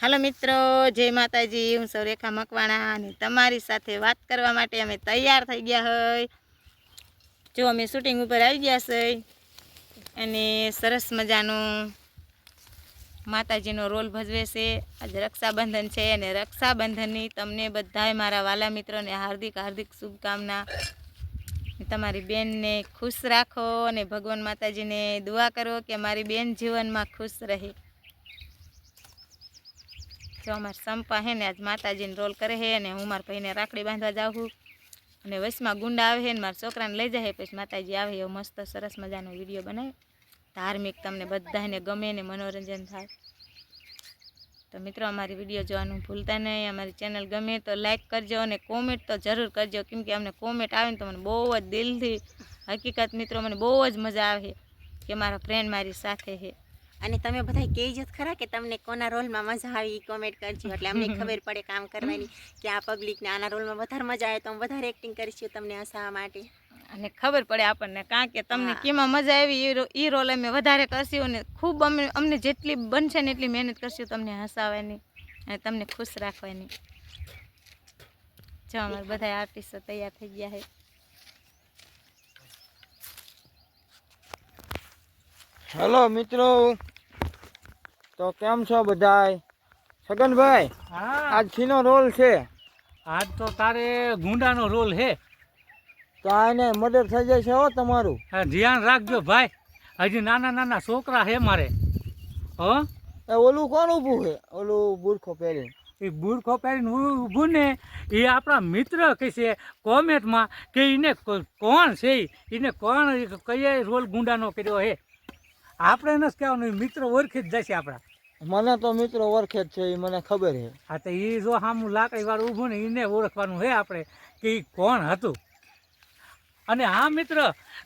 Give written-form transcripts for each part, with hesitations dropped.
હાલો મિત્રો, જય માતાજી। હું સૌ રેખા મકવાણા અને તમારી સાથે વાત કરવા માટે અમે તૈયાર થઈ ગયા હોય। જો અમે શૂટિંગ ઉપર આવી ગયા છે અને સરસ મજાનો માતાજીનો રોલ ભજવે છે। આજે રક્ષાબંધન છે અને રક્ષાબંધનની તમને બધાય મારા વાલા મિત્રોને હાર્દિક હાર્દિક શુભકામના। તમારી બેનને ખુશ રાખો અને ભગવાન માતાજીને દુઆ કરો કે મારી બેન જીવનમાં ખુશ રહે। જો અમારા સંપા હે ને આજ માતાજીને રોલ કરે છે અને હું મારા ભાઈને રાખડી બાંધવા જાઉં છું અને વચમાં ગુંડા આવે છે ને મારા છોકરાને લઈ જાય પછી માતાજી આવે એવો મસ્ત સરસ મજાનો વિડીયો બનાવે ધાર્મિક, તમને બધાને ગમે ને મનોરંજન થાય। તો મિત્રો અમારી વિડીયો જોવાનું ભૂલતા નહીં। અમારી ચેનલ ગમે તો લાઈક કરજો અને કોમેન્ટ તો જરૂર કરજો, કેમ કે અમને કોમેન્ટ આવે ને તો મને બહુ જ દિલથી હકીકત મિત્રો મને બહુ જ મજા આવે કે મારા ફ્રેન્ડ મારી સાથે છે। અને તમે બધા કહેજો ખરા કે તમને કોના રોલમાં મજા આવી, કોમેન્ટ કરજો એટલે અમને ખબર પડે કામ કરવાની કે આ પબ્લિકને આના રોલમાં વધારે મજા આવે તો હું વધારે એક્ટિંગ કરીશું તમને હસાવવા માટે અને ખબર પડે આપણને કારણ કે તમને કેમાં મજા આવી એ રોલ અમે વધારે કરશું અને ખૂબ અમને જેટલી બનશે ને એટલી મહેનત કરશું તમને હસાવવાની અને તમને ખુશ રાખવાની। જો અમારે બધા આર્ટિસ્ટો તૈયાર થઈ ગયા છે। હેલો મિત્રો, તો કેમ છો બધાય? છગનભાઈ, આજ શીનો રોલ છે? આજ તો તારે ગુંડાનો રોલ છે તો આને મર્ડર થઈ જશે હો તમારું। ધ્યાન રાખજો ભાઈ, હજી નાના નાના છોકરા છે મારે। હો એ ઓલું કોણ ઊભું છે? ઓલું બુરખો પહેરીને? એ બુરખો પહેરીને ઊભું ને એ આપણા મિત્ર કહે છે કોમેન્ટમાં કે એને કોણ છે, એને કોણ કઈ રોલ ગુંડાનો કર્યો છે। આપણે નથી કહેવાનું, મિત્ર ઓળખી જ જશે આપણા। મને તો મિત્રો ઓળખે જ છે, એ મને ખબર છે। હા તો એ જો સામું લાકડી વાળું ઊભું ને એને ઓળખવાનું છે આપણે કે એ કોણ હતું। અને હા મિત્ર,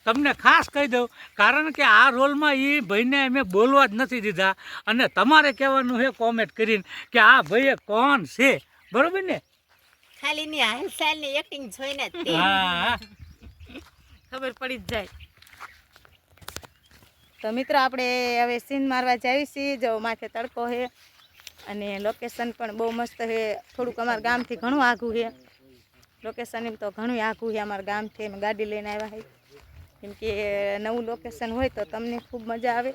તમને ખાસ કહી દઉં કારણ કે આ રોલમાં એ ભાઈને અમે બોલવા જ નથી દીધા અને તમારે કહેવાનું છે કોમેન્ટ કરીને કે આ ભાઈએ કોણ છે, બરોબર ને? ખાલી ની હાલચાલ ની એક્ટિંગ જોઈને જ હા ખબર પડી જ જાય। તો મિત્રો આપણે હવે સીન મારવા જઈએ છીએ। જો માથે તડકો છે અને લોકેશન પણ બહુ મસ્ત છે। થોડુંક અમારા ગામથી ઘણું આઘું છે લોકેશન, એમ તો ઘણું આઘું છે અમારા ગામથી। અમે ગાડી લઈને આવ્યા છે કેમ કે નવું લોકેશન હોય તો તમને ખૂબ મજા આવે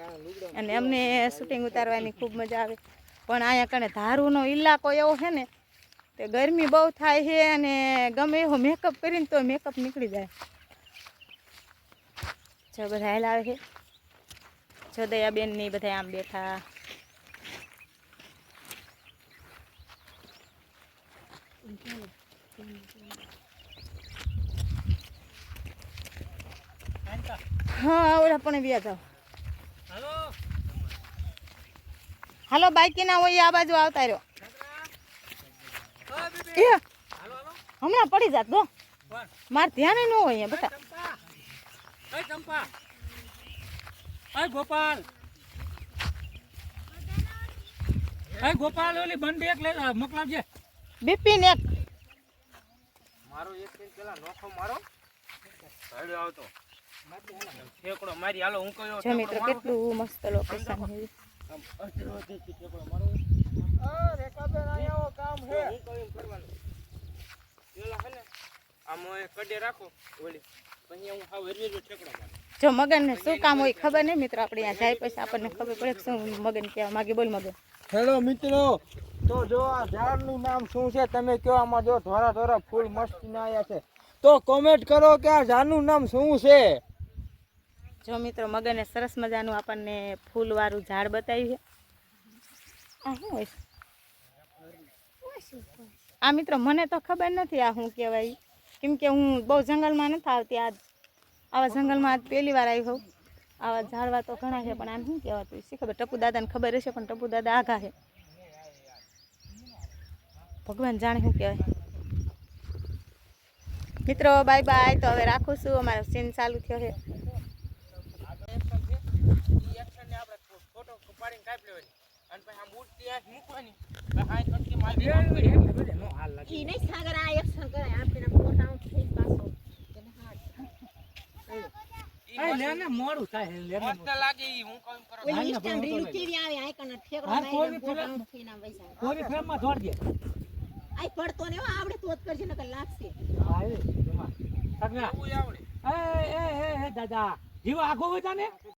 અને અમને શૂટિંગ ઉતારવાની ખૂબ મજા આવે। પણ અહીંયા કણે ધારુનો ઇલાકો એવો છે ને તે ગરમી બહુ થાય છે અને ગમે એવો મેકઅપ કરીને તો મેકઅપ નીકળી જાય। જો બધા હાલ આવે છે, જો દયાબેન ની બધા આમ બેઠા। હા ઓલા પણ વ્યા જાઓ। હાલો બાઈકી ના હોય આ બાજુ આવતા રહ્યો। હમણાં પડી જાત દો, મારે ધ્યાન ન હોય અહીંયા બધા। ગોપાલ, ગોપાલ ઓલી બંડી એક મોકલાવજે। બિપિન એક મારો એક મિનિટ પેલા નોખો મારો સાઈડ આવતો ઠેકડો મારી હાલો હું કયો જો મિત્રો કેટલું મસ્ત લોકેશન છે। રેખાબેન આવો કામ છે હું કયું કરવાનું પેલા હે ને આમ કડે રાખો ઓલી પછી હું હાવ હરવેજો ઠેકડો મારું। જો મગનને શું કામ હોય ખબર નહીં મિત્રો, આપણે અહીંયા જાય પછી આપણને ખબર પડે કે શું મગન કહેવા માગે। બોલ મગન। હેલો મિત્રો, તો જો આ ઝાડનું નામ શું છે તમે કહો। આમાં જો ધોરા ધોરા ફૂલ મસ્ત ના આવ્યા છે તો કોમેન્ટ કરો કે આ ઝાડનું નામ શું છે। જો મિત્રો મગને સરસ મજાનું આપણને ફૂલવાળું ઝાડ બતાવ્યું છે। આ શું હોય? આ મિત્રો મને તો ખબર નથી આ શું કહેવાય, કેમ કે હું બહુ જંગલમાં નથી આવતી। આવા જંગલમાં આજ પહેલી વાર આવી હોઉં। આવા ઝાડવા તો ઘણા છે પણ આને શું કહેવાતું શી ખબર? ટપુ દાદાને ખબર હશે પણ ટપુ દાદા આઘા છે, ભગવાન જાણે શું કહેવાય। મિત્રો બાય બાય, તો હવે રાખું છું, અમારો સીન ચાલુ થયો છે। ઈ નહીં સાગર આ એક્શન કરે આપણે ફોટા થઈ પાછો એ લે ને મોડું થાય લે ને મસ્ત લાગે ઈ હું કામ કરો ઓલી ના, ઇન્સ્ટામાં ના, રીલ ના, કેવી આવે આઈકન ઠેકડો હા, મારીને કોઈ ફોટો ફિલ્મ- આઉટ થઈને આમ વૈસા કોઈ ફ્રેમમાં જોડજે આઈ પડતો ને હો, આવડે તો જ કરજે નકર લાગશે હા એ એમાં સગના એવું આવડે એ દાદા જીવો આખો હોય તને